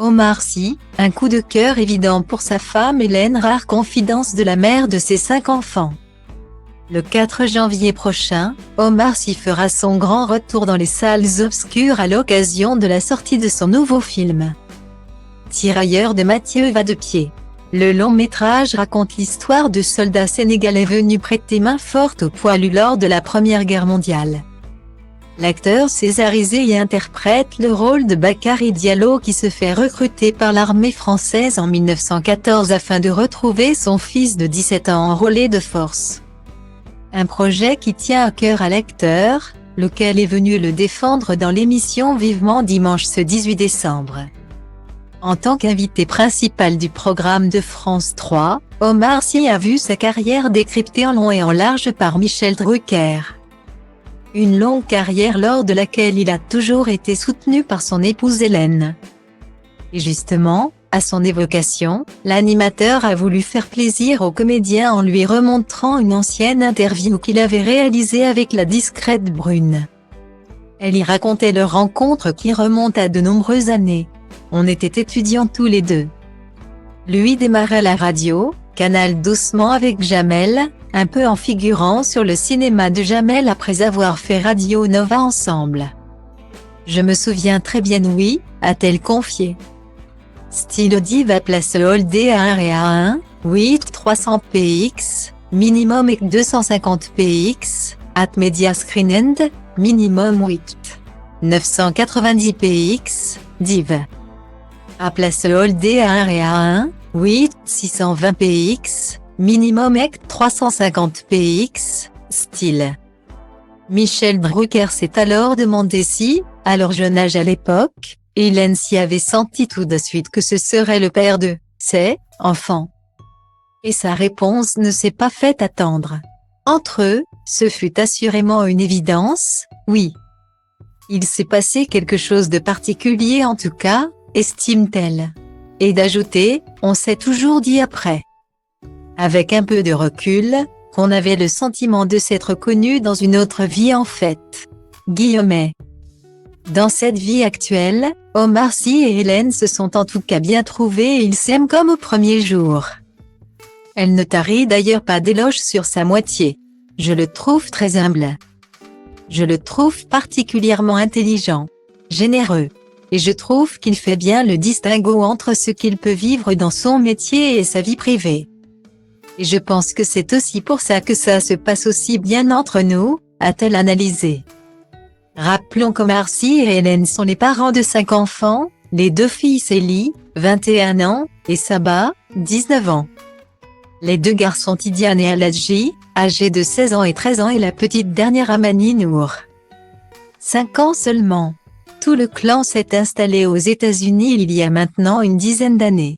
Omar Sy, un coup de cœur évident pour sa femme Hélène, rare confidence de la mère de ses 5 enfants. Le 4 janvier prochain, Omar Sy fera son grand retour dans les salles obscures à l'occasion de la sortie de son nouveau film. Tirailleurs de Mathieu Vadepied. Le long métrage raconte l'histoire de soldats sénégalais venus prêter main forte aux poilus lors de la Première Guerre mondiale. L'acteur césarisé y interprète le rôle de Bakary Diallo qui se fait recruter par l'armée française en 1914 afin de retrouver son fils de 17 ans enrôlé de force. Un projet qui tient à cœur à l'acteur, lequel est venu le défendre dans l'émission Vivement Dimanche ce 18 décembre. En tant qu'invité principal du programme de France 3, Omar Sy a vu sa carrière décryptée en long et en large par Michel Drucker. Une longue carrière lors de laquelle il a toujours été soutenu par son épouse Hélène. Et justement, à son évocation, l'animateur a voulu faire plaisir au comédien en lui remontrant une ancienne interview qu'il avait réalisée avec la discrète brune. Elle y racontait leur rencontre qui remonte à de nombreuses années. On était étudiants tous les deux. Lui démarrait la radio, Canal doucement avec Jamel, un peu en figurant sur le cinéma de Jamel après avoir fait Radio Nova ensemble. Je me souviens très bien, oui, a-t-elle confié. Style Diva place Hold A1 et A1, 8 300 px, minimum et 250 px, at Media Screen End, minimum 8 990 px, div. A place Hold A1 et A1, 8 620 px, minimum et 350 px, style. Michel Drucker s'est alors demandé si, à leur jeune âge à l'époque, Hélène s'y avait senti tout de suite que ce serait le père de ses enfants. Et sa réponse ne s'est pas fait attendre. Entre eux, ce fut assurément une évidence, oui. Il s'est passé quelque chose de particulier en tout cas, estime-t-elle. Et d'ajouter, on s'est toujours dit après. Avec un peu de recul, qu'on avait le sentiment de s'être connus dans une autre vie en fait. Guillemets. Dans cette vie actuelle, Omar Sy et Hélène se sont en tout cas bien trouvés et ils s'aiment comme au premier jour. Elle ne tarit d'ailleurs pas d'éloges sur sa moitié. Je le trouve très humble. Je le trouve particulièrement intelligent, généreux. Et je trouve qu'il fait bien le distinguo entre ce qu'il peut vivre dans son métier et sa vie privée. Et je pense que c'est aussi pour ça que ça se passe aussi bien entre nous, a-t-elle analysé. Rappelons qu'Omar Sy et Hélène sont les parents de 5 enfants, les 2 filles Célie, 21 ans, et Saba, 19 ans. Les 2 garçons Tidiane et Aladji, âgés de 16 ans et 13 ans et la petite dernière Amani Nour. 5 ans seulement. Tout le clan s'est installé aux États-Unis il y a maintenant une dizaine d'années.